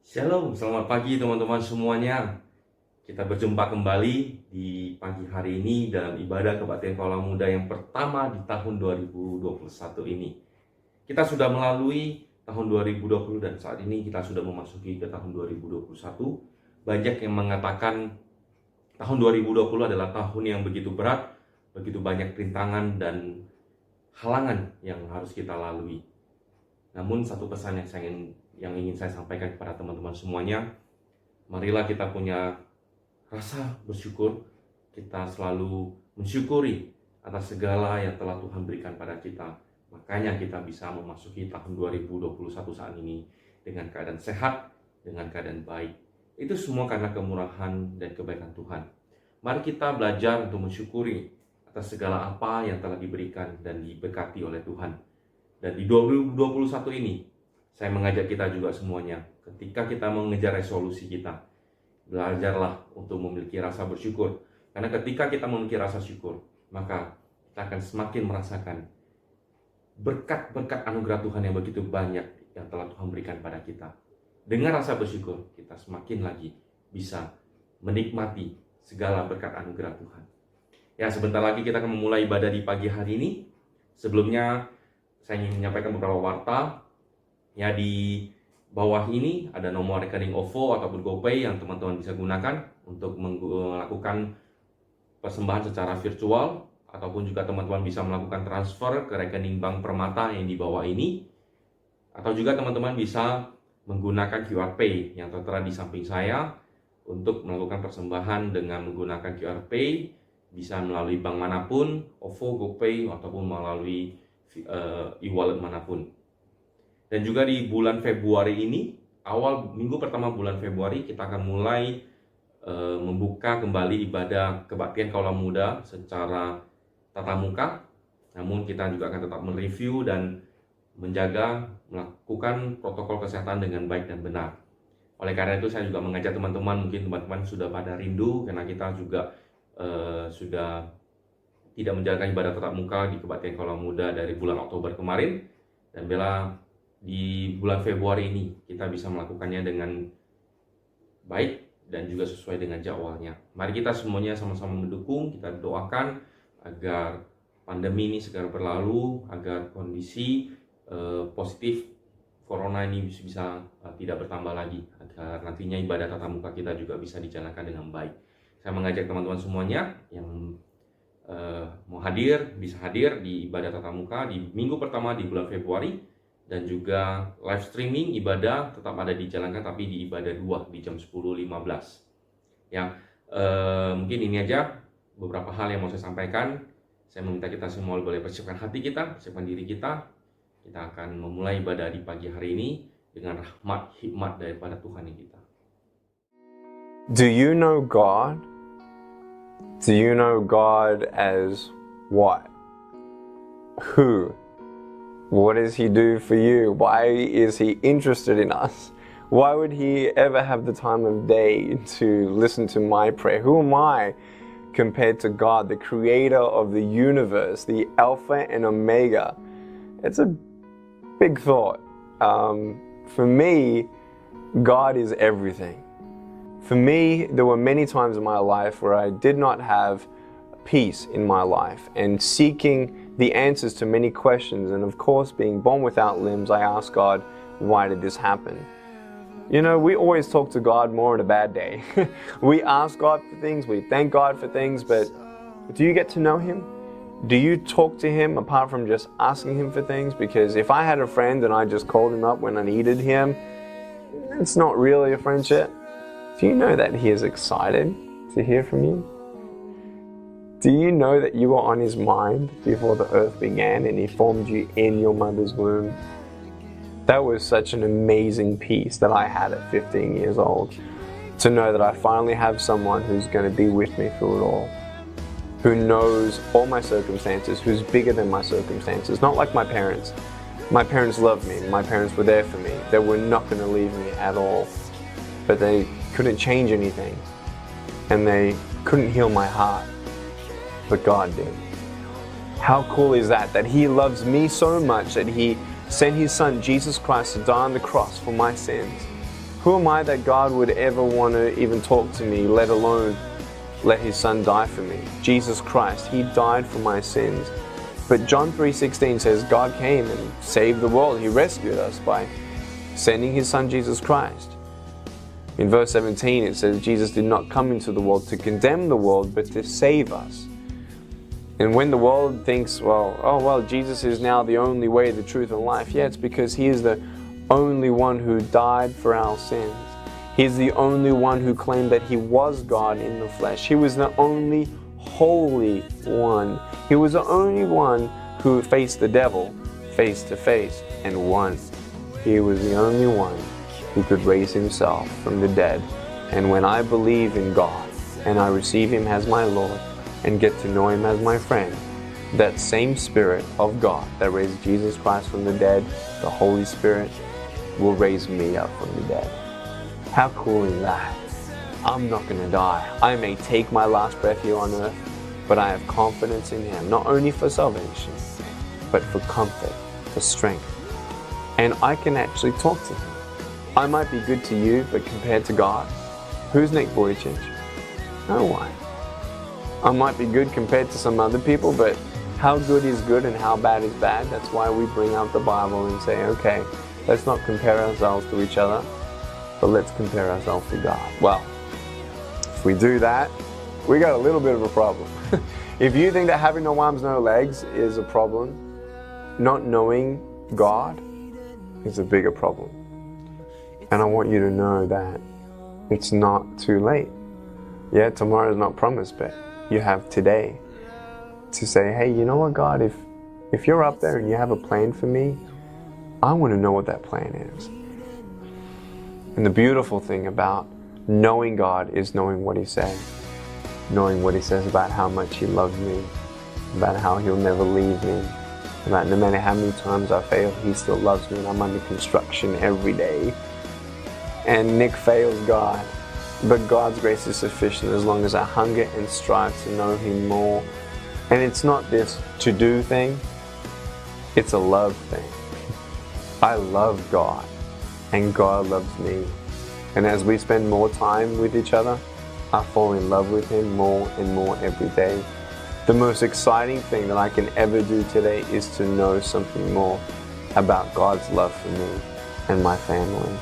Shalom, selamat pagi teman-teman semuanya. Kita berjumpa kembali di pagi hari ini dalam ibadah kebaktian Kawula Muda yang pertama di tahun 2021 ini. Kita sudah melalui tahun 2020 dan saat ini kita sudah memasuki ke tahun 2021. Banyak yang mengatakan tahun 2020 adalah tahun yang begitu berat, begitu banyak rintangan dan halangan yang harus kita lalui. Namun satu pesan yang ingin saya sampaikan kepada teman-teman semuanya, marilah kita punya rasa bersyukur, kita selalu mensyukuri atas segala yang telah Tuhan berikan pada kita. Makanya kita bisa memasuki tahun 2021 saat ini dengan keadaan sehat, dengan keadaan baik. Itu semua karena kemurahan dan kebaikan Tuhan. Mari kita belajar untuk mensyukuri atas segala apa yang telah diberikan dan diberkati oleh Tuhan. Dan di 2021 ini, saya mengajak kita juga semuanya, ketika kita mengejar resolusi kita, belajarlah untuk memiliki rasa bersyukur. Karena ketika kita memiliki rasa syukur, maka kita akan semakin merasakan berkat-berkat anugerah Tuhan yang begitu banyak yang telah Tuhan berikan pada kita. Dengan rasa bersyukur, kita semakin lagi bisa menikmati segala berkat anugerah Tuhan. Ya, sebentar lagi kita akan memulai ibadah di pagi hari ini. Sebelumnya, saya ingin menyampaikan beberapa warta. Ya, di bawah ini ada nomor rekening OVO ataupun GoPay yang teman-teman bisa gunakan untuk melakukan persembahan secara virtual, ataupun juga teman-teman bisa melakukan transfer ke rekening Bank Permata yang di bawah ini, atau juga teman-teman bisa menggunakan QR Pay yang tertera di samping saya untuk melakukan persembahan dengan menggunakan QR Pay, bisa melalui bank manapun, OVO, GoPay, ataupun melalui e-wallet manapun. Dan juga di bulan Februari ini, awal minggu pertama bulan Februari, kita akan mulai membuka kembali ibadah kebaktian Kawula Muda secara tatap muka. Namun kita juga akan tetap mereview dan menjaga melakukan protokol kesehatan dengan baik dan benar. Oleh karena itu saya juga mengajak teman-teman, mungkin teman-teman sudah pada rindu karena kita juga sudah tidak menjalankan ibadah tatap muka di kebaktian Kawula Muda dari bulan Oktober kemarin, dan bela di bulan Februari ini kita bisa melakukannya dengan baik dan juga sesuai dengan jadwalnya. Mari kita semuanya sama-sama mendukung, kita doakan agar pandemi ini segera berlalu, agar kondisi positif corona ini bisa tidak bertambah lagi, agar nantinya ibadah tatap muka kita juga bisa dijalankan dengan baik. Saya mengajak teman-teman semuanya yang mau hadir, bisa hadir di ibadah tatap muka di minggu pertama di bulan Februari, dan juga live streaming ibadah tetap ada dijalankan tapi di ibadah 2 di jam 10.15. Ya, mungkin ini aja beberapa hal yang mau saya sampaikan. Saya meminta kita semua boleh persiapkan hati kita, persiapkan diri kita. Kita akan memulai ibadah di pagi hari ini dengan rahmat hikmat daripada Tuhan yang kita. Do you know God? Do you know God as what? Who? What does He do for you? Why is He interested in us? Why would He ever have the time of day to listen to my prayer? Who am I compared to God, the creator of the universe, the Alpha and Omega? It's a big thought. For me, God is everything. For me, there were many times in my life where I did not have peace in my life, and seeking the answers to many questions, and of course being born without limbs, I asked God, why did this happen? You know, we always talk to God more on a bad day. We ask God for things, we thank God for things, but do you get to know Him? Do you talk to Him apart from just asking Him for things? Because if I had a friend and I just called Him up when I needed Him, it's not really a friendship. Do you know that He is excited to hear from you? Do you know that you were on His mind before the earth began and He formed you in your mother's womb? That was such an amazing peace that I had at 15 years old, to know that I finally have someone who's going to be with me through it all, who knows all my circumstances, who's bigger than my circumstances. Not like my parents. My parents loved me. My parents were there for me. They were not going to leave me at all. But they couldn't change anything, and they couldn't heal my heart, but God did. How cool is that? That He loves me so much that He sent His Son Jesus Christ to die on the cross for my sins, Who am I that God would ever want to even talk to me, let alone let his son die for me? Jesus Christ, he died for my sins. But John 3:16 says God came and saved the world. He rescued us by sending his son Jesus Christ. In verse 17 it says Jesus did not come into the world to condemn the world, but to save us. And when the world thinks, Jesus is now the only way, the truth, and life, yeah, it's because he is the only one who died for our sins. He's the only one who claimed that he was God in the flesh. He was the only holy one. He was the only one who faced the devil face to face and won. He was the only one who could raise himself from the dead. And when I believe in God and I receive him as my Lord and get to know him as my friend, that same Spirit of God that raised Jesus Christ from the dead, the Holy Spirit, will raise me up from the dead. How cool is that? I'm not going to die. I may take my last breath here on earth, but I have confidence in him, not only for salvation, but for comfort, for strength. And I can actually talk to him. I might be good to you, but compared to God, who's Nick Vujicic? No one. I might be good compared to some other people, but how good is good and how bad is bad? That's why we bring out the Bible and say, okay, let's not compare ourselves to each other, but let's compare ourselves to God. Well, if we do that, we got a little bit of a problem. If you think that having no arms, no legs is a problem, not knowing God is a bigger problem. And I want you to know that it's not too late. Yeah, tomorrow is not promised, but you have today to say, hey, you know what, God, if you're up there and you have a plan for me, I want to know what that plan is. And the beautiful thing about knowing God is knowing what he said. Knowing what he says about how much he loves me, about how he'll never leave me, about no matter how many times I fail, he still loves me and I'm under construction every day. And Nick fails God, but God's grace is sufficient as long as I hunger and strive to know him more. And it's not this to-do thing, it's a love thing. I love God and God loves me. And as we spend more time with each other, I fall in love with him more and more every day. The most exciting thing that I can ever do today is to know something more about God's love for me and my family.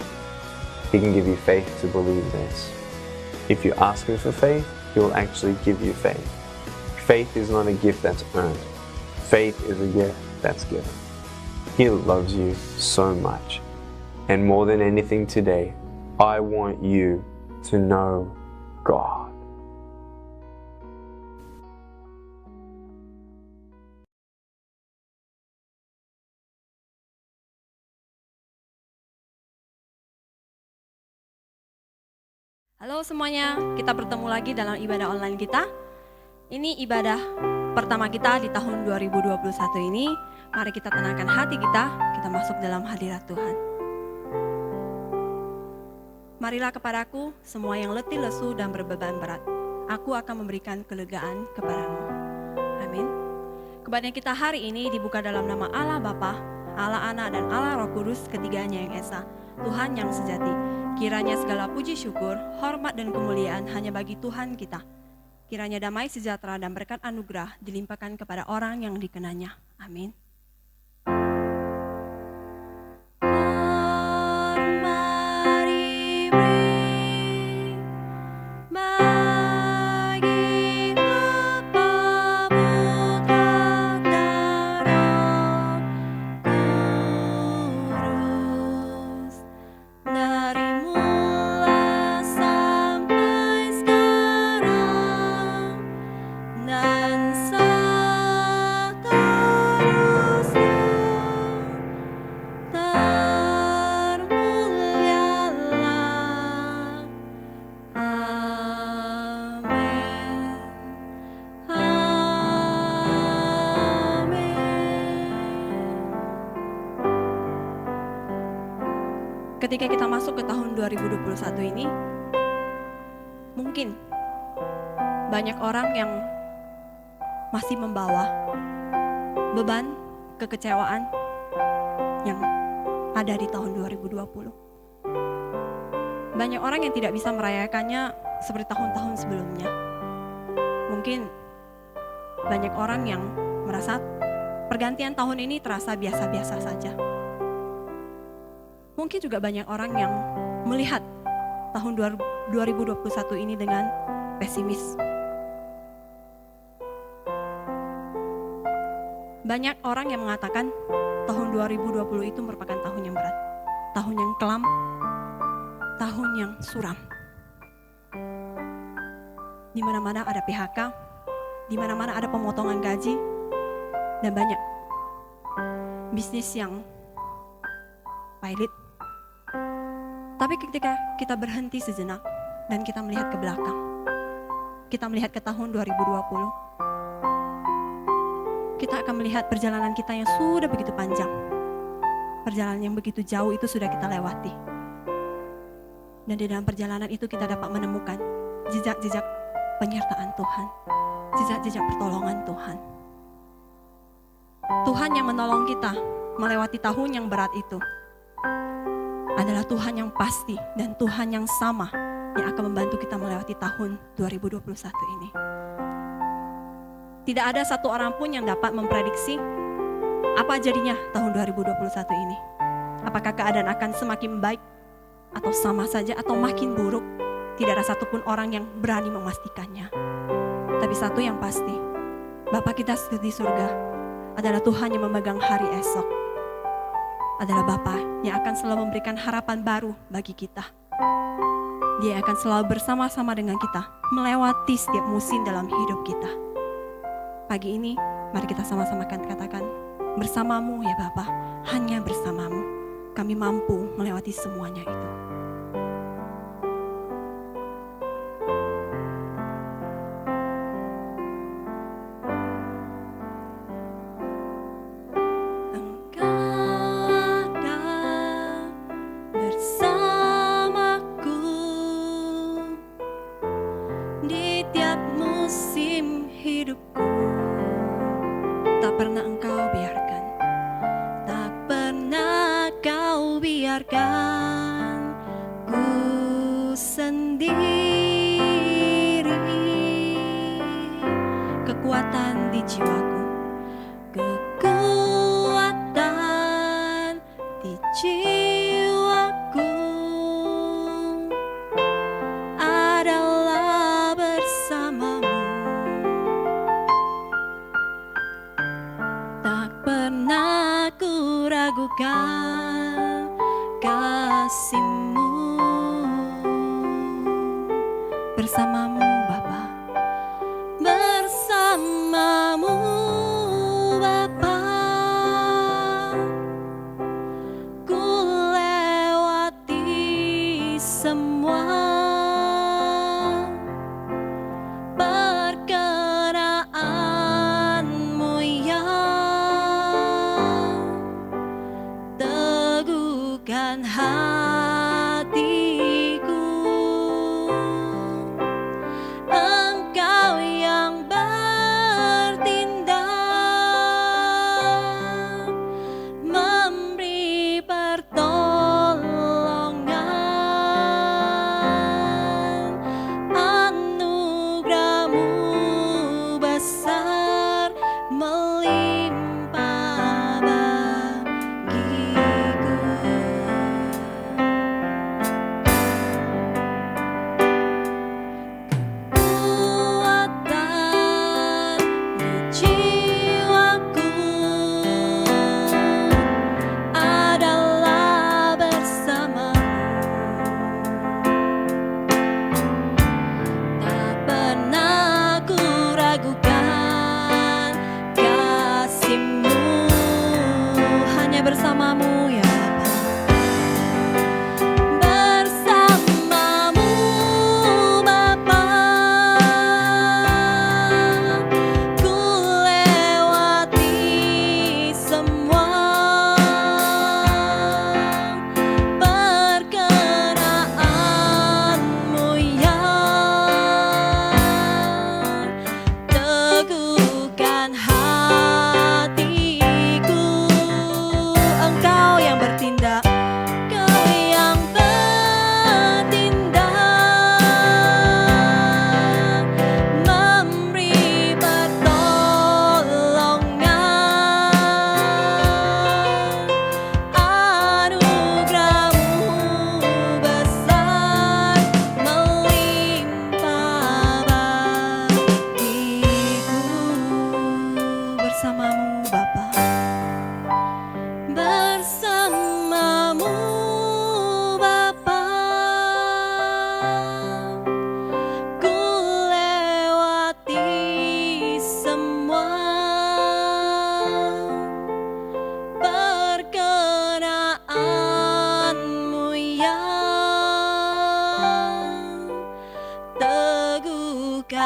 He can give you faith to believe this. If you ask him for faith, he will actually give you faith. Faith is not a gift that's earned. Faith is a gift that's given. He loves you so much. And more than anything today, I want you to know God. Halo semuanya, kita bertemu lagi dalam ibadah online kita. Ini ibadah pertama kita di tahun 2021 ini. Mari kita tenangkan hati kita masuk dalam hadirat Tuhan. Marilah kepadaku semua yang letih lesu dan berbeban berat. Aku akan memberikan kelegaan kepadamu. Amin. Kebaktian kita hari ini dibuka dalam nama Allah Bapa, Allah Anak dan Allah Roh Kudus, ketiganya yang esa, Tuhan yang sejati. Kiranya segala puji syukur, hormat dan kemuliaan hanya bagi Tuhan kita. Kiranya damai sejahtera dan berkat anugerah dilimpahkan kepada orang yang dikenanya. Amin. Ketika kita masuk ke tahun 2021 ini, mungkin banyak orang yang masih membawa beban kekecewaan yang ada di tahun 2020. Banyak orang yang tidak bisa merayakannya seperti tahun-tahun sebelumnya. Mungkin banyak orang yang merasa pergantian tahun ini terasa biasa-biasa saja. Mungkin juga banyak orang yang melihat tahun 2021 ini dengan pesimis. Banyak orang yang mengatakan tahun 2020 itu merupakan tahun yang berat, tahun yang kelam, tahun yang suram. Di mana-mana ada PHK, di mana-mana ada pemotongan gaji, dan banyak bisnis yang pailit. Tapi ketika kita berhenti sejenak dan kita melihat ke belakang, kita melihat ke tahun 2020, kita akan melihat perjalanan kita yang sudah begitu panjang. Perjalanan yang begitu jauh itu sudah kita lewati. Dan di dalam perjalanan itu kita dapat menemukan jejak-jejak penyertaan Tuhan, jejak-jejak pertolongan Tuhan. Tuhan yang menolong kita melewati tahun yang berat itu adalah Tuhan yang pasti dan Tuhan yang sama yang akan membantu kita melewati tahun 2021 ini. Tidak ada satu orang pun yang dapat memprediksi apa jadinya tahun 2021 ini. Apakah keadaan akan semakin baik atau sama saja atau makin buruk? Tidak ada satupun orang yang berani memastikannya. Tapi satu yang pasti, Bapa kita di surga adalah Tuhan yang memegang hari esok. Adalah Bapa yang akan selalu memberikan harapan baru bagi kita. Dia akan selalu bersama-sama dengan kita melewati setiap musim dalam hidup kita. Pagi ini, mari kita sama-sama katakan, bersamamu ya Bapa, hanya bersamamu kami mampu melewati semuanya itu. Kekuatan di jiwaku, kekuatan di jiwaku adalah bersamamu. Tak pernah ku ragukan kasih-Mu. Bersamamu Bapa, bersamamu Bapa, ku lewati semua perkenaan-Mu ya, teguhkan hatiku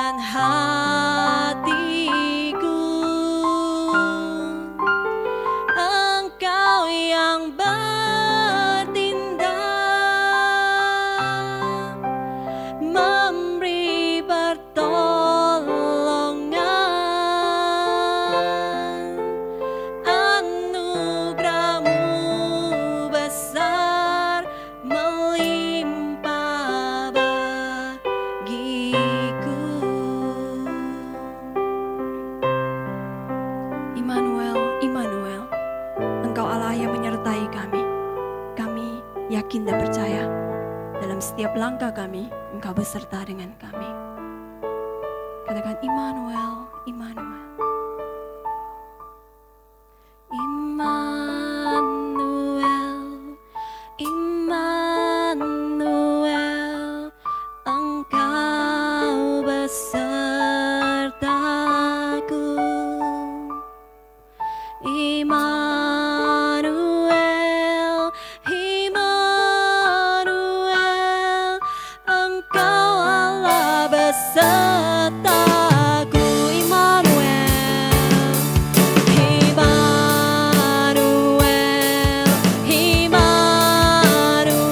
dengan hatiku. Engkau yang bertindak, memberi pertolongan. Anugerah-Mu besar melimpah bagiku. Immanuel, Immanuel, Engkau Allah yang menyertai kami. Kami yakin dan percaya dalam setiap langkah kami, Engkau beserta dengan kami. Katakan Immanuel, Immanuel. Immanuel, Immanuel, Engkau besertaku. Immanuel, Immanuel, Engkau Allah besertaku. Immanuel, Immanuel, Immanuel,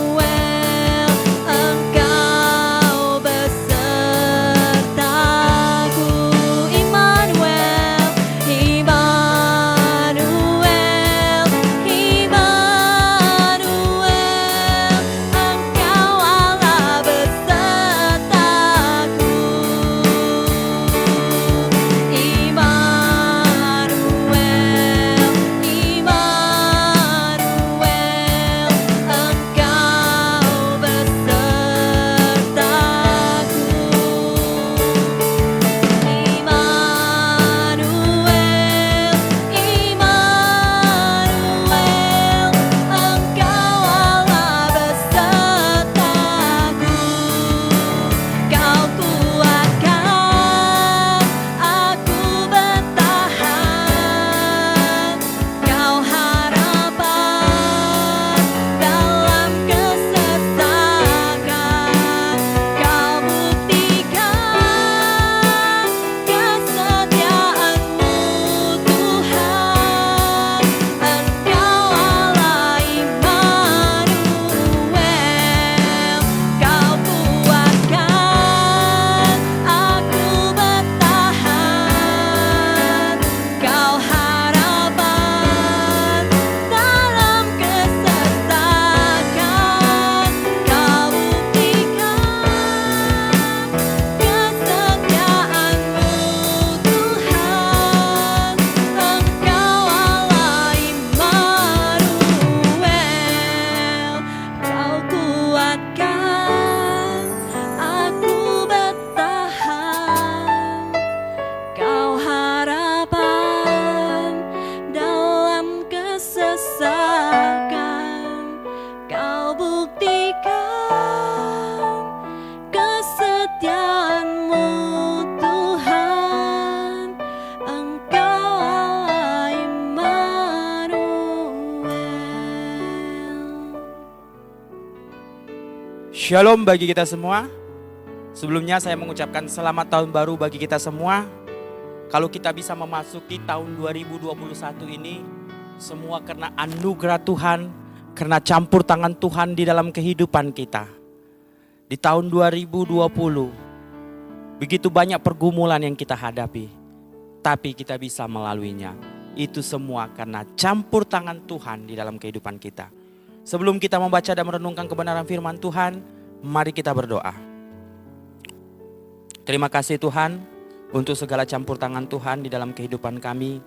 Engkau besertaku. Immanuel, Immanuel, Immanuel, Engkau Allah besertaku. Immanuel, Immanuel, Engkau besertaku. Immanuel, Immanuel, Engkau Allah besertaku. Kau kuatkan aku bertahan, Kau harapan dalam kesesakan. Kau buktikan kesetiaan-Mu Tuhan. Engkau Allah Immanuel. Kau kuatkan aku bertahan, Kau harapan dalam kesesakan. Kau buktikan kesetiaan-Mu Tuhan. Engkau Allah Immanuel. Kau kuatkan aku bertahan, Kau harapan dalam kesesakan. Kau buktikan kesetiaan-Mu Tuhan. Engkau Allah Immanuel. Shalom bagi kita semua. Sebelumnya saya mengucapkan selamat tahun baru bagi kita semua. Kalau kita bisa memasuki tahun 2021 ini, semua karena anugerah Tuhan, karena campur tangan Tuhan di dalam kehidupan kita. Di tahun 2020, begitu banyak pergumulan yang kita hadapi, tapi kita bisa melaluinya. Itu semua karena campur tangan Tuhan di dalam kehidupan kita. Sebelum kita membaca dan merenungkan kebenaran firman Tuhan, mari kita berdoa. Terima kasih Tuhan untuk segala campur tangan Tuhan di dalam kehidupan kami,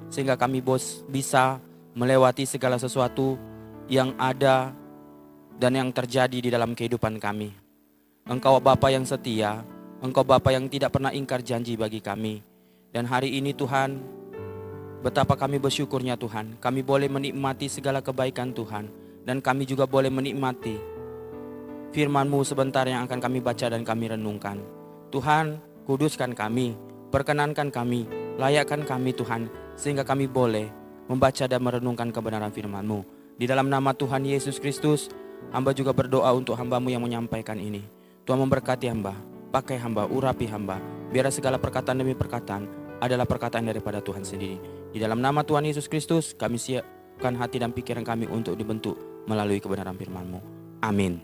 sehingga kami bisa melewati segala sesuatu yang ada dan yang terjadi di dalam kehidupan kami. Engkau Bapa yang setia, Engkau Bapa yang tidak pernah ingkar janji bagi kami. Dan hari ini Tuhan, betapa kami bersyukurnya Tuhan, kami boleh menikmati segala kebaikan Tuhan. Dan kami juga boleh menikmati firman-Mu sebentar yang akan kami baca dan kami renungkan. Tuhan, kuduskan kami, perkenankan kami, layakkan kami Tuhan, sehingga kami boleh membaca dan merenungkan kebenaran firman-Mu. Di dalam nama Tuhan Yesus Kristus, hamba juga berdoa untuk hamba-Mu yang menyampaikan ini. Tuhan memberkati hamba, pakai hamba, urapi hamba, biar segala perkataan demi perkataan adalah perkataan daripada Tuhan sendiri. Di dalam nama Tuhan Yesus Kristus, kami siapkan hati dan pikiran kami untuk dibentuk melalui kebenaran firman-Mu. Amin.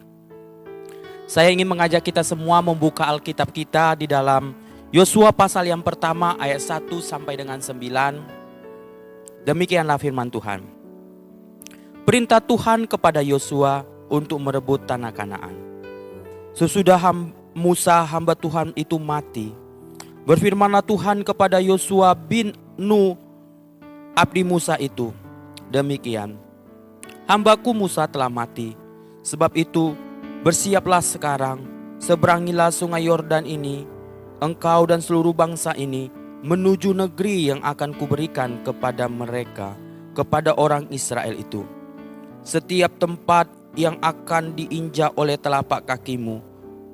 Saya ingin mengajak kita semua membuka Alkitab kita di dalam Yosua pasal yang pertama ayat 1 sampai dengan 9. Demikianlah firman Tuhan. Perintah Tuhan kepada Yosua untuk merebut tanah Kanaan. Sesudah Musa hamba Tuhan itu mati, berfirmanlah Tuhan kepada Yosua bin Nun, abdi Musa itu, demikian, hambaku Musa telah mati, sebab itu bersiaplah sekarang, seberangilah sungai Yordan ini, engkau dan seluruh bangsa ini, menuju negeri yang akan kuberikan kepada mereka, kepada orang Israel itu. Setiap tempat yang akan diinjak oleh telapak kakimu,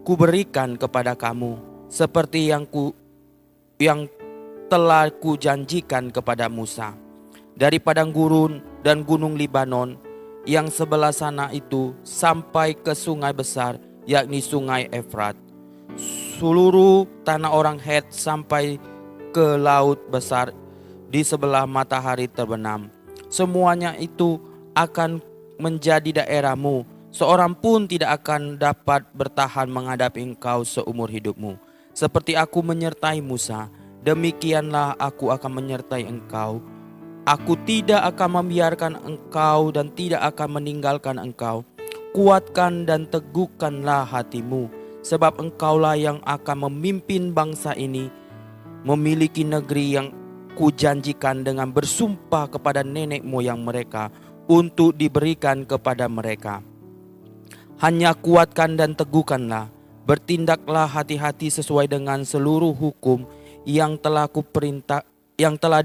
kuberikan kepada kamu, seperti yang telah kujanjikan kepada Musa. Dari padang gurun dan gunung Libanon yang sebelah sana itu sampai ke sungai besar, yakni sungai Efrat, seluruh tanah orang Het sampai ke laut besar di sebelah matahari terbenam. Semuanya itu akan menjadi daerahmu. Seorang pun tidak akan dapat bertahan menghadapi engkau seumur hidupmu. Seperti aku menyertai Musa, demikianlah aku akan menyertai engkau. Aku tidak akan membiarkan engkau dan tidak akan meninggalkan engkau. Kuatkan dan teguhkanlah hatimu, sebab engkaulah yang akan memimpin bangsa ini memiliki negeri yang kujanjikan dengan bersumpah kepada nenek moyang mereka untuk diberikan kepada mereka. Hanya kuatkan dan teguhkanlah, bertindaklah hati-hati sesuai dengan seluruh hukum yang telah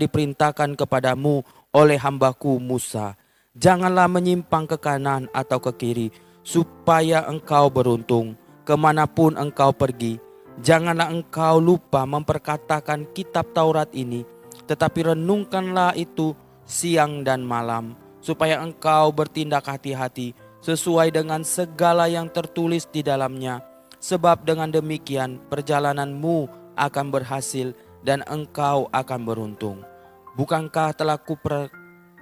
diperintahkan kepadamu oleh hambaku Musa. Janganlah menyimpang ke kanan atau ke kiri, supaya engkau beruntung kemanapun engkau pergi. Janganlah engkau lupa memperkatakan kitab Taurat ini, tetapi renungkanlah itu siang dan malam, supaya engkau bertindak hati-hati sesuai dengan segala yang tertulis di dalamnya. Sebab dengan demikian perjalananmu akan berhasil dan engkau akan beruntung. Bukankah telah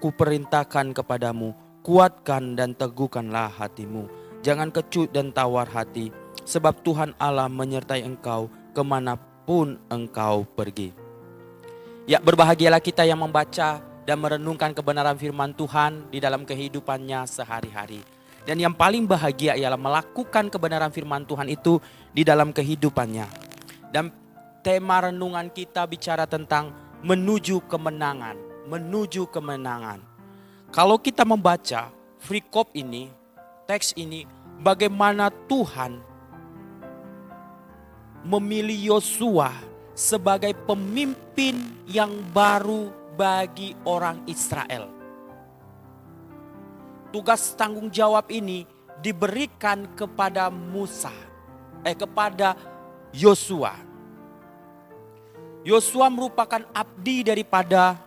kuperintahkan kepadamu, kuatkan dan teguhkanlah hatimu. Jangan kecut dan tawar hati, sebab Tuhan Allah menyertai engkau kemanapun engkau pergi. Ya, berbahagialah kita yang membaca dan merenungkan kebenaran firman Tuhan di dalam kehidupannya sehari-hari. Dan yang paling bahagia ialah melakukan kebenaran firman Tuhan itu di dalam kehidupannya. Dan tema renungan kita bicara tentang menuju kemenangan. Menuju kemenangan. Kalau kita membaca perikop ini, teks ini, bagaimana Tuhan memilih Yosua sebagai pemimpin yang baru bagi orang Israel. Tugas tanggung jawab ini diberikan kepada kepada Yosua. Yosua merupakan abdi daripada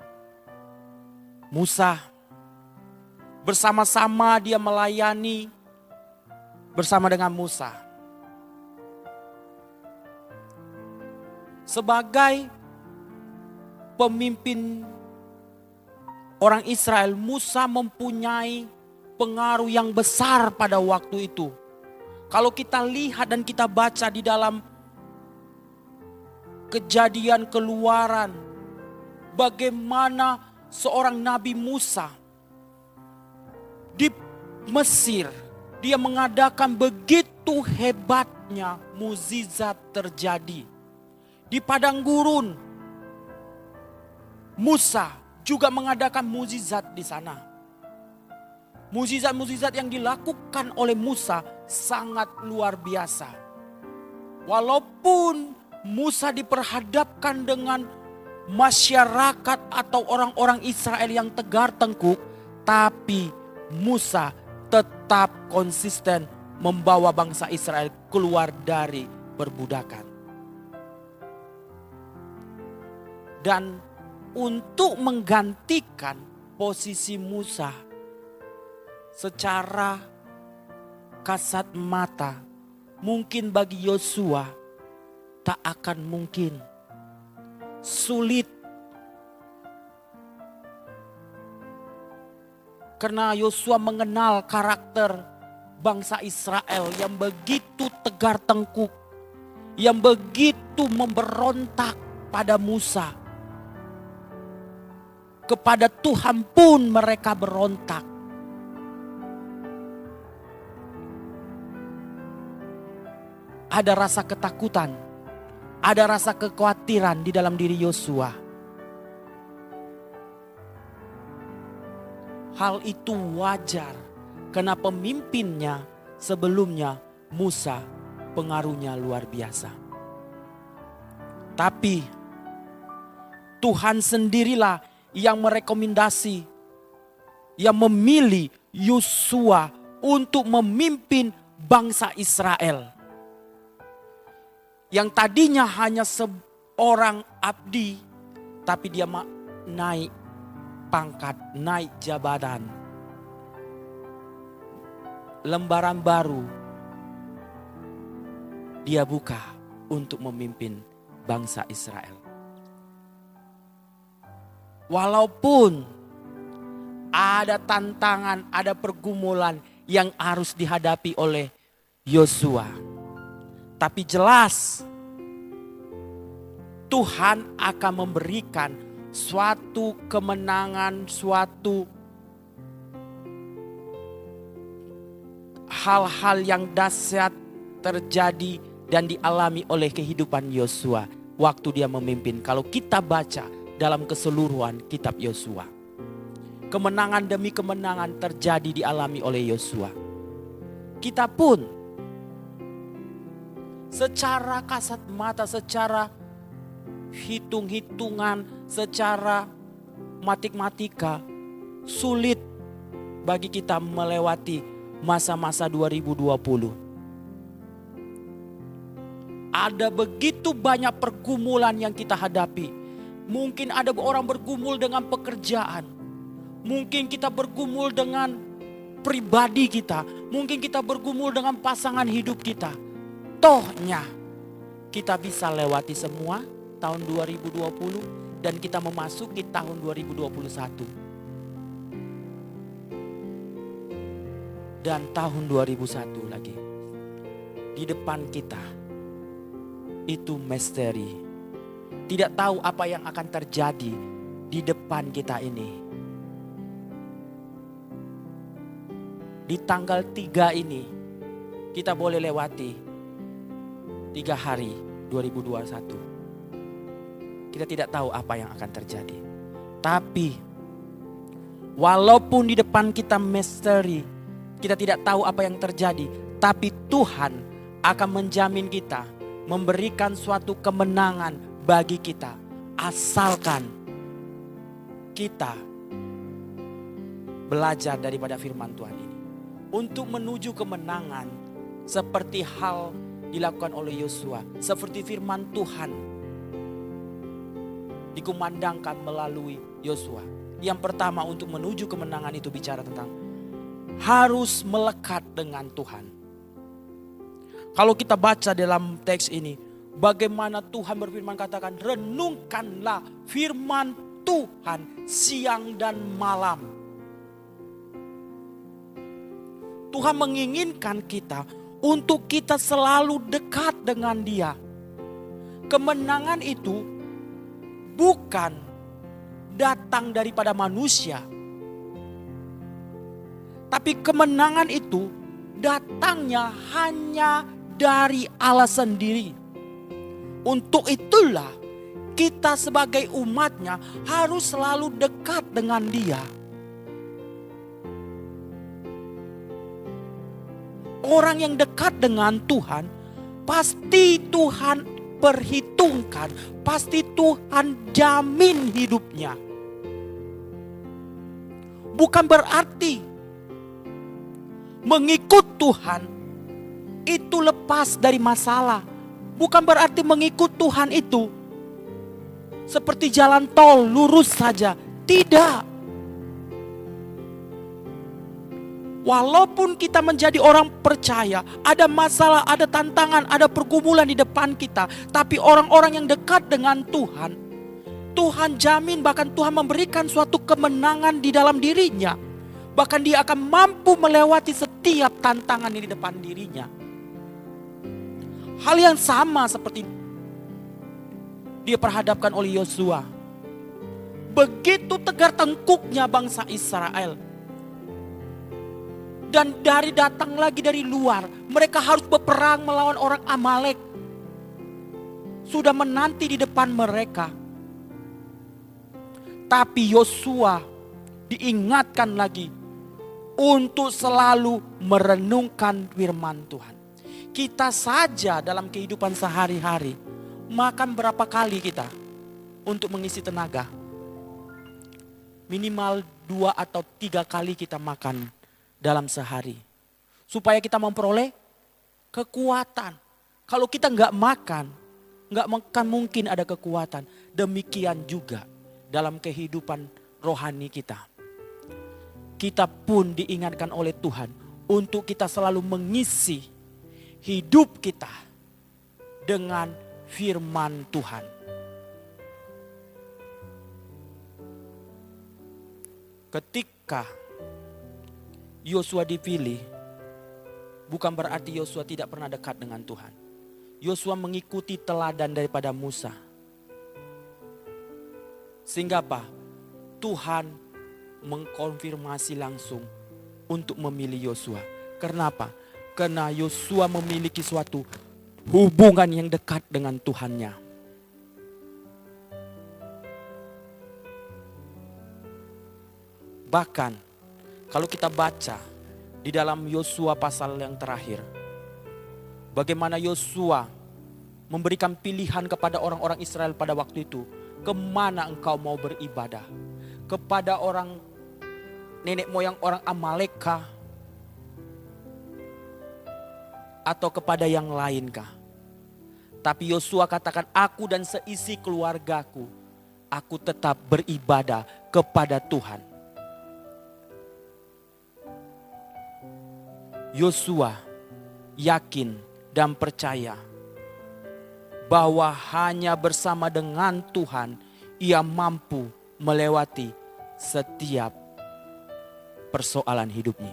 Musa. Bersama-sama dia melayani bersama dengan Musa. Sebagai pemimpin orang Israel, Musa mempunyai pengaruh yang besar pada waktu itu. Kalau kita lihat dan kita baca di dalam Kejadian Keluaran, bagaimana seorang Nabi Musa di Mesir, dia mengadakan begitu hebatnya mukjizat terjadi. Di padang gurun, Musa juga mengadakan mukjizat di sana. Mukjizat-mukjizat yang dilakukan oleh Musa sangat luar biasa. Walaupun Musa diperhadapkan dengan masyarakat atau orang-orang Israel yang tegar tengkuk, tapi Musa tetap konsisten membawa bangsa Israel keluar dari perbudakan. Dan untuk menggantikan posisi Musa secara kasat mata, mungkin bagi Yosua tak akan mungkin. Sulit. Karena Yosua mengenal karakter bangsa Israel yang begitu tegar tengkuk, yang begitu memberontak pada Musa. Kepada Tuhan pun mereka berontak. Ada rasa ketakutan, ada rasa kekhawatiran di dalam diri Yosua. Hal itu wajar karena pemimpinnya sebelumnya Musa pengaruhnya luar biasa. Tapi Tuhan sendirilah yang merekomendasi, yang memilih Yosua untuk memimpin bangsa Israel. Yang tadinya hanya seorang abdi, tapi dia naik pangkat, naik jabatan. Lembaran baru dia buka untuk memimpin bangsa Israel. Walaupun ada tantangan, ada pergumulan yang harus dihadapi oleh Yosua, tapi jelas Tuhan akan memberikan suatu kemenangan, suatu hal-hal yang dahsyat terjadi dan dialami oleh kehidupan Yosua waktu dia memimpin. Kalau kita baca dalam keseluruhan kitab Yosua, kemenangan demi kemenangan terjadi dialami oleh Yosua. Kita pun secara kasat mata, secara hitung-hitungan, secara matematika sulit bagi kita melewati masa-masa 2020. Ada begitu banyak pergumulan yang kita hadapi. Mungkin ada orang bergumul dengan pekerjaan. Mungkin kita bergumul dengan pribadi kita. Mungkin kita bergumul dengan pasangan hidup kita. Tohnya kita bisa lewati semua tahun 2020 dan kita memasuki tahun 2021. Dan tahun 2001 lagi. Di depan kita itu misteri. Tidak tahu apa yang akan terjadi di depan kita ini. Di tanggal 3 ini kita boleh lewati 3 hari 2021. Kita tidak tahu apa yang akan terjadi. Tapi walaupun di depan kita misteri, kita tidak tahu apa yang terjadi, tapi Tuhan akan menjamin kita, memberikan suatu kemenangan bagi kita, asalkan kita belajar daripada firman Tuhan ini. Untuk menuju kemenangan seperti hal dilakukan oleh Yosua, seperti firman Tuhan dikumandangkan melalui Yosua. Yang pertama, untuk menuju kemenangan itu bicara tentang harus melekat dengan Tuhan. Kalau kita baca dalam teks ini, bagaimana Tuhan berfirman, katakan renungkanlah firman Tuhan siang dan malam. Tuhan menginginkan kita untuk kita selalu dekat dengan Dia. Kemenangan itu bukan datang daripada manusia, tapi kemenangan itu datangnya hanya dari Allah sendiri. Untuk itulah kita sebagai umatnya harus selalu dekat dengan Dia. Orang yang dekat dengan Tuhan, pasti Tuhan perhitungkan, pasti Tuhan jamin hidupnya. Bukan berarti mengikut Tuhan itu lepas dari masalah. Bukan berarti mengikut Tuhan itu seperti jalan tol lurus saja. Tidak. Walaupun kita menjadi orang percaya, ada masalah, ada tantangan, ada pergumulan di depan kita, tapi orang-orang yang dekat dengan Tuhan, Tuhan jamin, bahkan Tuhan memberikan suatu kemenangan di dalam dirinya. Bahkan dia akan mampu melewati setiap tantangan di depan dirinya. Hal yang sama seperti dia perhadapkan oleh Yosua. Begitu tegar tengkuknya bangsa Israel. Dan datang lagi dari luar, mereka harus berperang melawan orang Amalek. Sudah menanti di depan mereka. Tapi Yosua diingatkan lagi untuk selalu merenungkan firman Tuhan. Kita saja dalam kehidupan sehari-hari, makan berapa kali kita untuk mengisi tenaga? Minimal 2 atau 3 kali kita makan dalam sehari. Supaya kita memperoleh kekuatan. Kalau kita nggak makan mungkin ada kekuatan. Demikian juga dalam kehidupan rohani kita. Kita pun diingatkan oleh Tuhan untuk kita selalu mengisi hidup kita dengan firman Tuhan. Ketika Yosua dipilih, bukan berarti Yosua tidak pernah dekat dengan Tuhan. Yosua mengikuti teladan daripada Musa. Sehingga apa? Tuhan mengkonfirmasi langsung untuk memilih Yosua. Kenapa? Karena Yosua memiliki suatu hubungan yang dekat dengan Tuhannya. Bahkan kalau kita baca di dalam Yosua pasal yang terakhir, bagaimana Yosua memberikan pilihan kepada orang-orang Israel pada waktu itu, kemana engkau mau beribadah? Kepada orang nenek moyang orang Amalek kah? Atau kepada yang lain kah? Tapi Yosua katakan, aku dan seisi keluargaku, aku tetap beribadah kepada Tuhan. Yosua yakin dan percaya bahwa hanya bersama dengan Tuhan ia mampu melewati setiap persoalan hidupnya.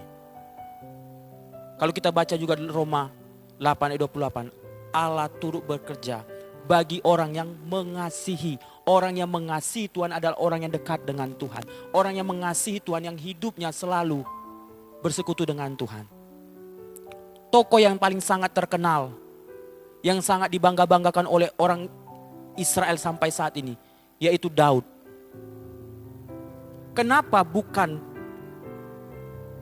Kalau kita baca juga di Roma 8 ayat 28, Allah turut bekerja bagi orang yang mengasihi. Orang yang mengasihi Tuhan adalah orang yang dekat dengan Tuhan. Orang yang mengasihi Tuhan, yang hidupnya selalu bersekutu dengan Tuhan. Tokoh yang paling sangat terkenal, yang sangat dibangga-banggakan oleh orang Israel sampai saat ini, yaitu Daud. Kenapa bukan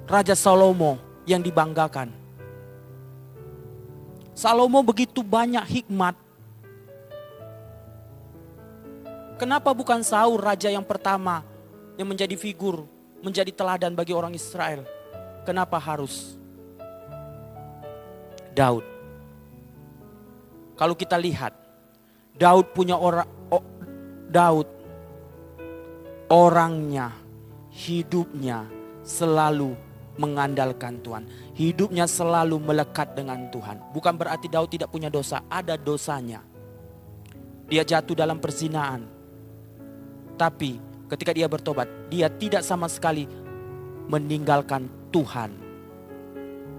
Raja Salomo yang dibanggakan? Salomo begitu banyak hikmat. Kenapa bukan Saul, raja yang pertama yang menjadi figur, menjadi teladan bagi orang Israel? Kenapa harus Daud? Kalau kita lihat, Daud punya orangnya, hidupnya selalu mengandalkan Tuhan. Hidupnya selalu melekat dengan Tuhan. Bukan berarti Daud tidak punya dosa, ada dosanya. Dia jatuh dalam perzinaan. Tapi ketika dia bertobat, dia tidak sama sekali meninggalkan Tuhan,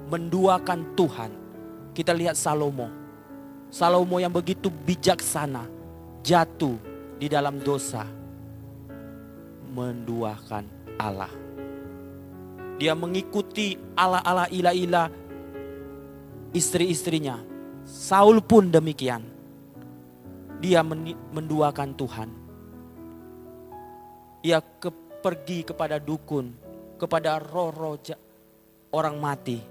menduakan Tuhan. Kita lihat Salomo yang begitu bijaksana, jatuh di dalam dosa, menduakan Allah. Dia mengikuti Allah-Allah, ilah-ilah istri-istrinya. Saul pun demikian. Dia menduakan Tuhan. Ia pergi kepada dukun, kepada roh-roh orang mati.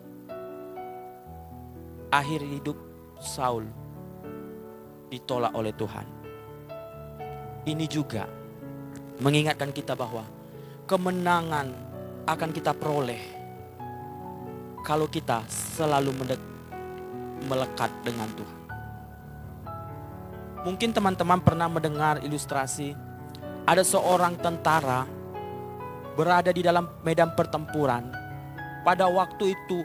Akhir hidup Saul ditolak oleh Tuhan. Ini juga mengingatkan kita bahwa kemenangan akan kita peroleh kalau kita selalu melekat dengan Tuhan. Mungkin teman-teman pernah mendengar ilustrasi, ada seorang tentara berada di dalam medan pertempuran pada waktu itu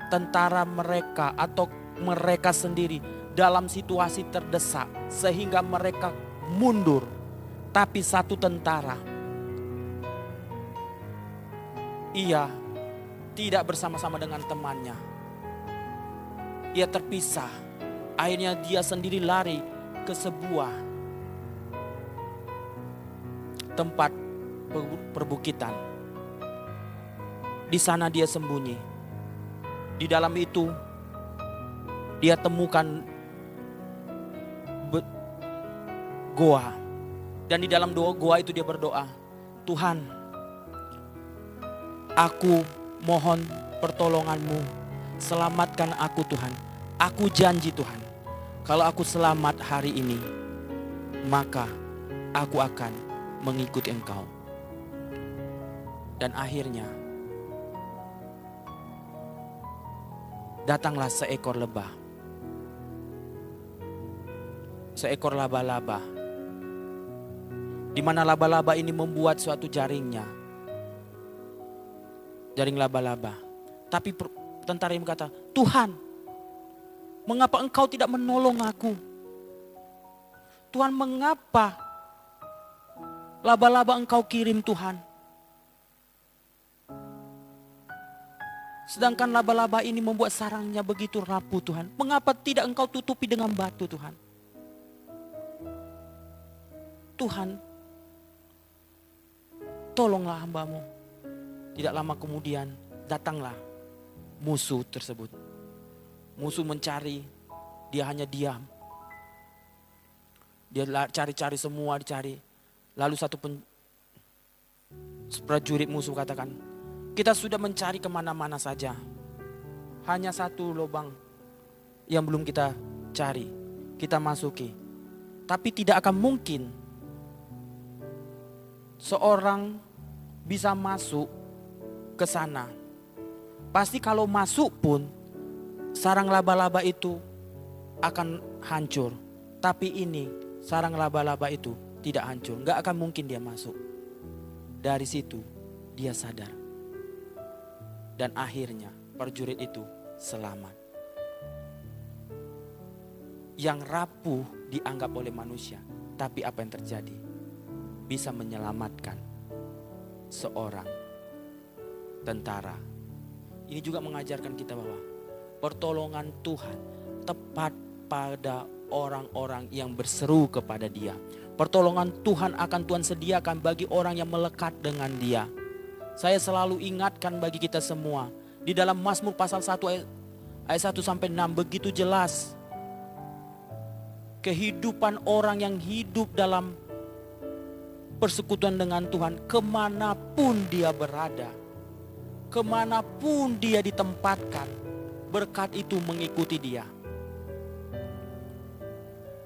tentara mereka atau mereka sendiri dalam situasi terdesak sehingga mereka mundur. Tapi satu tentara, ia tidak bersama-sama dengan temannya. Ia terpisah. Akhirnya dia sendiri lari ke sebuah tempat perbukitan. Di sana dia sembunyi. Di dalam itu dia temukan goa. Dan di dalam goa itu dia berdoa, Tuhan, aku mohon pertolongan-Mu. Selamatkan aku Tuhan. Aku janji Tuhan, kalau aku selamat hari ini, maka aku akan mengikuti Engkau. Dan akhirnya datanglah seekor lebah. Seekor laba-laba. Di mana laba-laba ini membuat suatu jaringnya. Jaring laba-laba. Tapi tentara ini berkata, Tuhan, mengapa Engkau tidak menolong aku? Tuhan, mengapa laba-laba Engkau kirim Tuhan? Sedangkan laba-laba ini membuat sarangnya begitu rapuh Tuhan. Mengapa tidak Engkau tutupi dengan batu Tuhan? Tuhan, tolonglah hamba-Mu. Tidak lama kemudian datanglah musuh tersebut. Musuh mencari, dia hanya diam. Dia cari-cari semua, dicari. Lalu satu prajurit musuh katakan, kita sudah mencari kemana-mana saja. Hanya satu lubang yang belum kita cari, kita masuki. Tapi tidak akan mungkin seorang bisa masuk ke sana. Pasti kalau masuk pun sarang laba-laba itu akan hancur. Tapi ini sarang laba-laba itu tidak hancur. Gak akan mungkin dia masuk. Dari situ dia sadar. Dan akhirnya prajurit itu selamat. Yang rapuh dianggap oleh manusia. Tapi apa yang terjadi? Bisa menyelamatkan seorang tentara. Ini juga mengajarkan kita bahwa pertolongan Tuhan tepat pada orang-orang yang berseru kepada Dia. Pertolongan Tuhan akan Tuhan sediakan bagi orang yang melekat dengan Dia. Saya selalu ingatkan bagi kita semua, di dalam Mazmur pasal 1 ayat 1 sampai 6 begitu jelas kehidupan orang yang hidup dalam persekutuan dengan Tuhan, kemanapun dia berada, kemanapun dia ditempatkan, berkat itu mengikuti dia.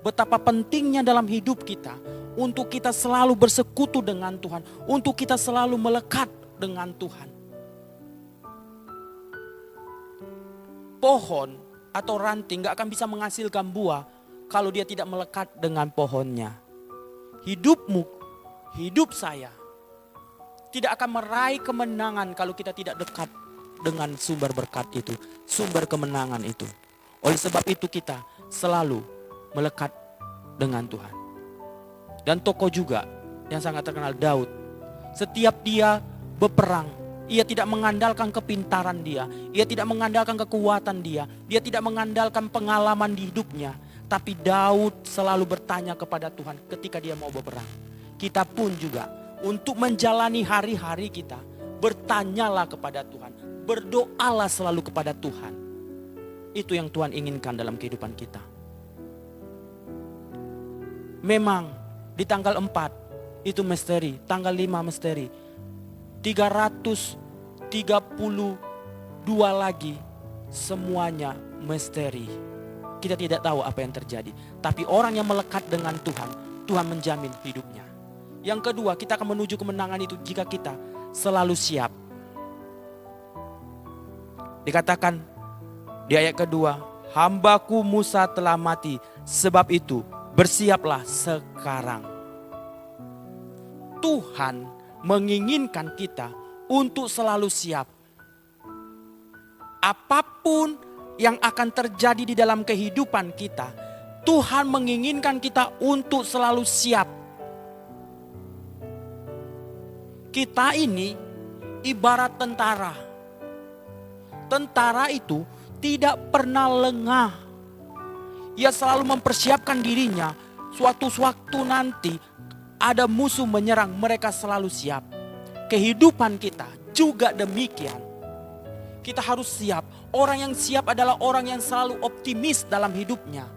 Betapa pentingnya dalam hidup kita untuk kita selalu bersekutu dengan Tuhan, untuk kita selalu melekat dengan Tuhan. Pohon atau ranting gak akan bisa menghasilkan buah kalau dia tidak melekat dengan pohonnya. Hidupmu, hidup saya tidak akan meraih kemenangan kalau kita tidak dekat dengan sumber berkat itu, sumber kemenangan itu. Oleh sebab itu kita selalu melekat dengan Tuhan. Dan tokoh juga yang sangat terkenal, Daud. Setiap dia berperang, ia tidak mengandalkan kepintaran dia, ia tidak mengandalkan kekuatan dia tidak mengandalkan pengalaman di hidupnya. Tapi Daud selalu bertanya kepada Tuhan ketika dia mau berperang. Kita pun juga untuk menjalani hari-hari kita, bertanyalah kepada Tuhan, berdoalah selalu kepada Tuhan. Itu yang Tuhan inginkan dalam kehidupan kita. Memang di tanggal 4 itu misteri, tanggal 5 misteri. 332 lagi semuanya misteri. Kita tidak tahu apa yang terjadi. Tapi orang yang melekat dengan Tuhan, Tuhan menjamin hidupnya. Yang kedua, kita akan menuju kemenangan itu jika kita selalu siap. Dikatakan di ayat kedua, hambaku Musa telah mati, sebab itu bersiaplah sekarang. Tuhan menginginkan kita untuk selalu siap. apapun yang akan terjadi di dalam kehidupan kita, Tuhan menginginkan kita untuk selalu siap. Kita ini ibarat tentara. Tentara itu tidak pernah lengah. Ia selalu mempersiapkan dirinya. Suatu waktu nanti ada musuh menyerang, mereka selalu siap. Kehidupan kita juga demikian. Kita harus siap. Orang yang siap adalah orang yang selalu optimis dalam hidupnya.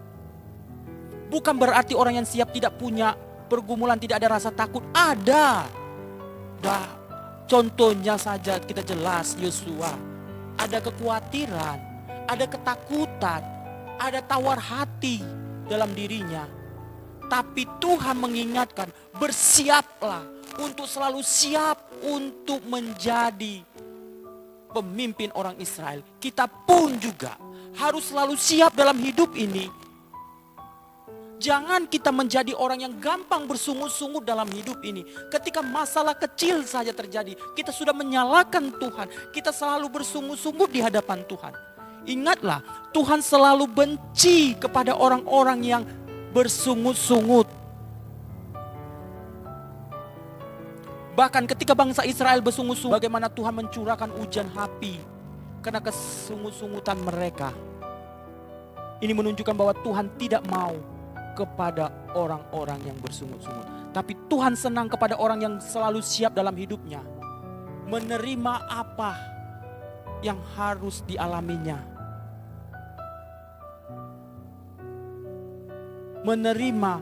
Bukan berarti orang yang siap tidak punya pergumulan, tidak ada rasa takut. Ada. Contohnya saja kita jelas Yosua. Ada kekhawatiran, ada ketakutan, ada tawar hati dalam dirinya. Tapi Tuhan mengingatkan, bersiaplah untuk selalu siap untuk menjadi pemimpin orang Israel. Kita pun juga harus selalu siap dalam hidup ini. Jangan kita menjadi orang yang gampang bersungut-sungut dalam hidup ini. Ketika masalah kecil saja terjadi, kita sudah menyalahkan Tuhan. Kita selalu bersungut-sungut di hadapan Tuhan. Ingatlah, Tuhan selalu benci kepada orang-orang yang bersungut-sungut. Bahkan ketika bangsa Israel bersungut-sungut, bagaimana Tuhan mencurahkan hujan api karena kesungut-sungutan mereka. Ini menunjukkan bahwa Tuhan tidak mau kepada orang-orang yang bersungut-sungut. Tapi Tuhan senang kepada orang yang selalu siap dalam hidupnya. Menerima apa yang harus dialaminya. Menerima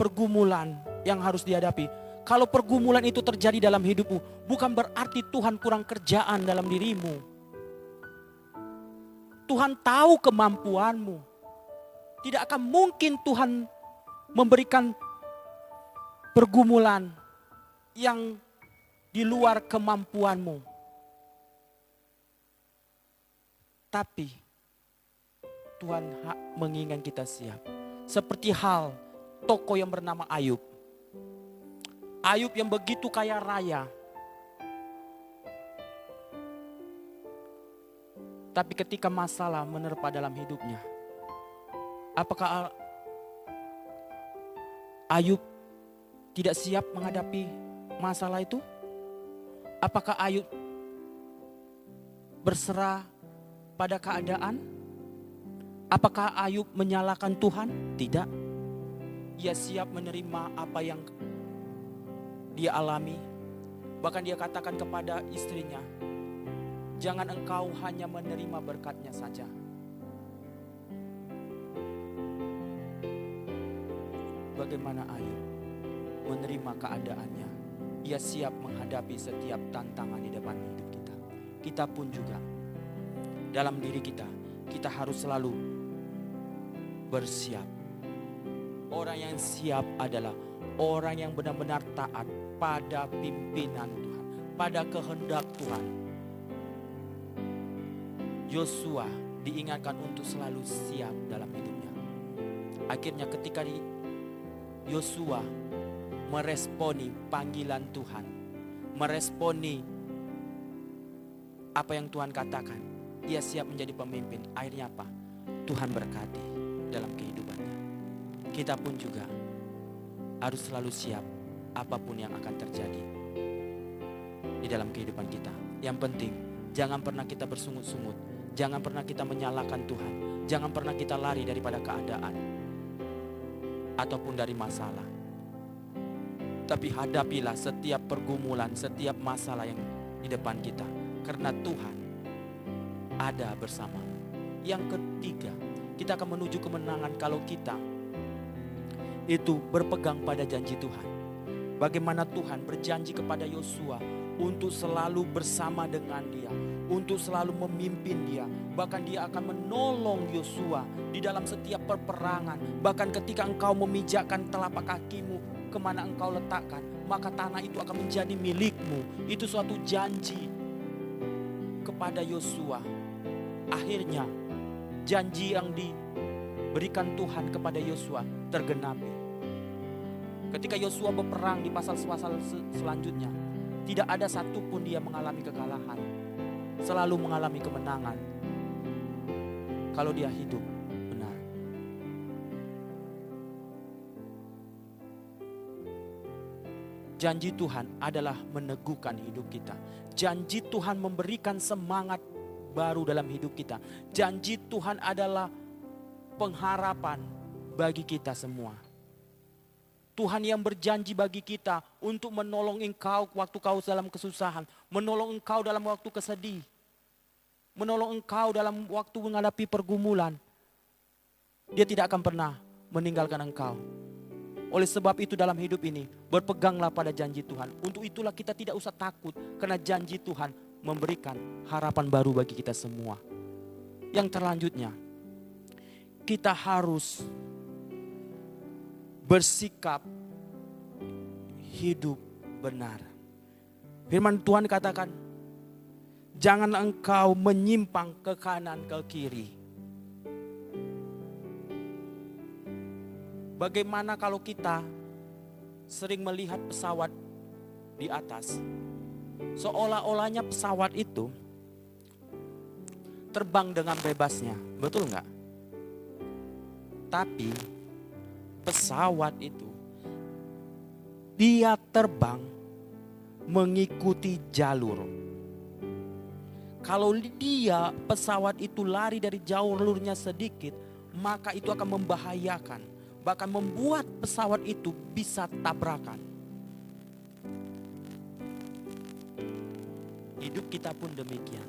pergumulan yang harus dihadapi. Kalau pergumulan itu terjadi dalam hidupmu, bukan berarti Tuhan kurang kerjaan dalam dirimu. Tuhan tahu kemampuanmu. Tidak akan mungkin Tuhan memberikan pergumulan yang di luar kemampuanmu. Tapi Tuhan menginginkan kita siap. Seperti hal tokoh yang bernama Ayub. Ayub yang begitu kaya raya. Tapi ketika masalah menerpa dalam hidupnya, apakah Ayub tidak siap menghadapi masalah itu? Apakah Ayub berserah pada keadaan? Apakah Ayub menyalahkan Tuhan? Tidak. Ia siap menerima apa yang dia alami. Bahkan dia katakan kepada istrinya, jangan engkau hanya menerima berkatnya saja. Bagaimana Ayub menerima keadaannya. Ia siap menghadapi setiap tantangan di depan hidup kita. Kita pun juga dalam diri kita, kita harus selalu bersiap. Orang yang siap adalah orang yang benar-benar taat pada pimpinan Tuhan, pada kehendak Tuhan. Yosua diingatkan untuk selalu siap dalam hidupnya. Akhirnya ketika Yosua meresponi panggilan Tuhan, meresponi apa yang Tuhan katakan, ia siap menjadi pemimpin. Akhirnya apa? Tuhan berkati dalam kehidupannya. Kita pun juga harus selalu siap apapun yang akan terjadi di dalam kehidupan kita. Yang penting, jangan pernah kita bersungut-sungut, jangan pernah kita menyalahkan Tuhan, jangan pernah kita lari daripada keadaan ataupun dari masalah. Tapi hadapilah setiap pergumulan, setiap masalah yang di depan kita, karena Tuhan ada bersamamu. Yang ketiga, kita akan menuju kemenangan kalau kita itu berpegang pada janji Tuhan. Bagaimana Tuhan berjanji kepada Yosua untuk selalu bersama dengan dia, untuk selalu memimpin dia. Bahkan dia akan menolong Yosua di dalam setiap peperangan. Bahkan ketika engkau memijakkan telapak kakimu kemana engkau letakkan, maka tanah itu akan menjadi milikmu. Itu suatu janji kepada Yosua. Akhirnya janji yang diberikan Tuhan kepada Yosua tergenapi. Ketika Yosua berperang di pasal-pasal selanjutnya, tidak ada satupun dia mengalami kekalahan. selalu mengalami kemenangan kalau dia hidup benar. Janji Tuhan adalah meneguhkan hidup kita. Janji Tuhan memberikan semangat baru dalam hidup kita. Janji Tuhan adalah pengharapan bagi kita semua. Tuhan yang berjanji bagi kita untuk menolong engkau waktu kau dalam kesusahan, menolong engkau dalam waktu kesedih, menolong engkau dalam waktu menghadapi pergumulan. Dia tidak akan pernah meninggalkan engkau. Oleh sebab itu dalam hidup ini, berpeganglah pada janji Tuhan. Untuk itulah kita tidak usah takut, karena janji Tuhan memberikan harapan baru bagi kita semua. Yang selanjutnya, kita harus bersikap hidup benar. Firman Tuhan katakan, jangan engkau menyimpang ke kanan ke kiri. Bagaimana kalau kita sering melihat pesawat di atas, seolah-olahnya pesawat itu terbang dengan bebasnya, betul nggak? Tapi pesawat itu dia terbang mengikuti jalur. Kalau dia pesawat itu lari dari jalurnya sedikit, maka itu akan membahayakan. Bahkan membuat pesawat itu bisa tabrakan. Hidup kita pun demikian.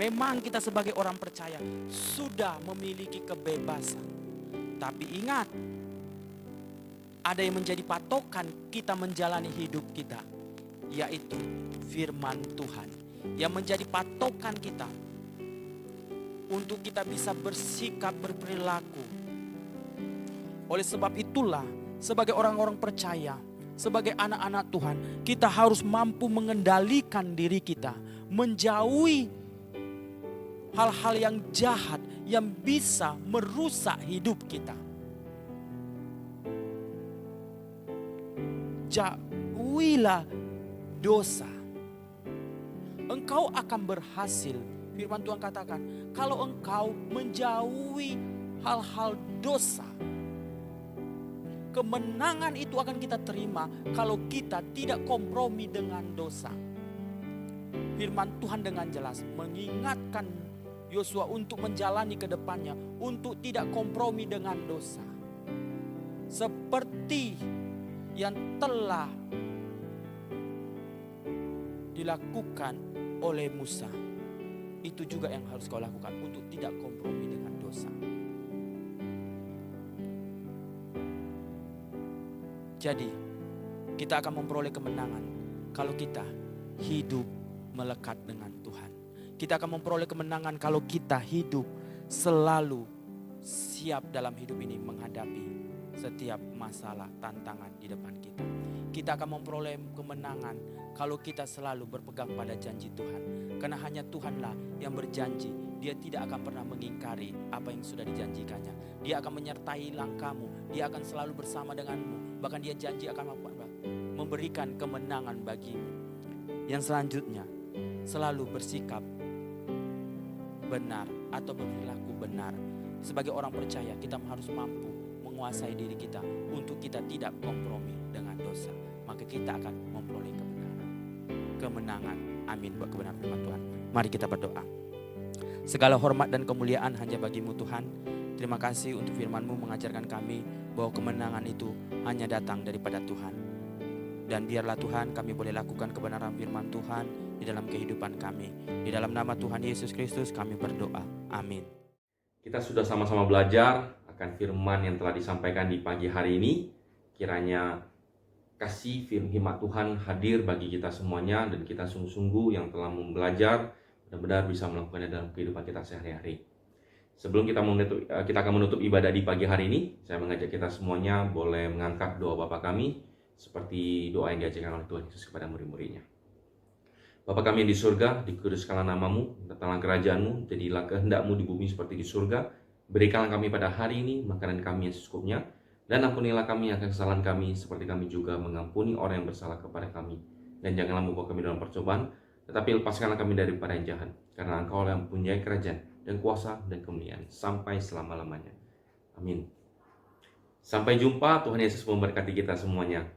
Memang kita sebagai orang percaya sudah memiliki kebebasan. Tapi ingat, ada yang menjadi patokan kita menjalani hidup kita, yaitu firman Tuhan. Yang menjadi patokan kita untuk kita bisa bersikap, berperilaku. Oleh sebab itulah, sebagai orang-orang percaya, sebagai anak-anak Tuhan, kita harus mampu mengendalikan diri kita, menjauhi hal-hal yang jahat yang bisa merusak hidup kita. Jauhilah dosa. Engkau akan berhasil. Firman Tuhan katakan, kalau engkau menjauhi hal-hal dosa, kemenangan itu akan kita terima kalau kita tidak kompromi dengan dosa. Firman Tuhan dengan jelas mengingatkan Yosua untuk menjalani ke depannya, untuk tidak kompromi dengan dosa. Seperti yang telah dilakukan oleh Musa, itu juga yang harus kau lakukan, untuk tidak kompromi dengan dosa. Jadi kita akan memperoleh kemenangan kalau kita hidup melekat dengan Tuhan. Kita akan memperoleh kemenangan kalau kita hidup selalu siap dalam hidup ini menghadapi setiap masalah, tantangan di depan kita. Kita akan memperoleh kemenangan kalau kita selalu berpegang pada janji Tuhan. Karena hanya Tuhanlah yang berjanji. Dia tidak akan pernah mengingkari apa yang sudah dijanjikannya. Dia akan menyertai langkahmu. Dia akan selalu bersama denganmu. Bahkan dia janji akan memberikan kemenangan bagimu. Yang selanjutnya, selalu bersikap benar atau berperilaku benar. Sebagai orang percaya, kita harus mampu menguasai diri kita untuk kita tidak kompromi dengan dosa. Maka kita akan memperoleh kemenangan. Amin buat kebenaran firman Tuhan. Mari kita berdoa. Segala hormat dan kemuliaan hanya bagimu Tuhan. Terima kasih untuk firman-Mu mengajarkan kami bahwa kemenangan itu hanya datang daripada Tuhan. Dan biarlah Tuhan kami boleh lakukan kebenaran firman Tuhan di dalam kehidupan kami. Di dalam nama Tuhan Yesus Kristus kami berdoa. Amin. Kita sudah sama-sama belajar akan firman yang telah disampaikan di pagi hari ini. Kiranya kasih firman Tuhan hadir bagi kita semuanya, dan kita sungguh-sungguh yang telah belajar benar-benar bisa melakukannya dalam kehidupan kita sehari-hari. Sebelum kita akan menutup ibadah di pagi hari ini, saya mengajak kita semuanya boleh mengangkat doa Bapa kami seperti doa yang diajarkan oleh Tuhan Yesus kepada murid-muridnya. Bapa kami yang di surga, dikuduskanlah namamu, datanglah kerajaanmu, jadilah kehendak-mu di bumi seperti di surga. Berikanlah kami pada hari ini makanan kami yang secukupnya, dan ampunilah kami akan kesalahan kami seperti kami juga mengampuni orang yang bersalah kepada kami. Dan janganlah membawa kami dalam percobaan, tetapi lepaskanlah kami daripada yang jahat, karena Engkau yang mempunyai kerajaan dan kuasa dan kemuliaan sampai selama-lamanya. Amin. Sampai jumpa, Tuhan Yesus memberkati kita semuanya.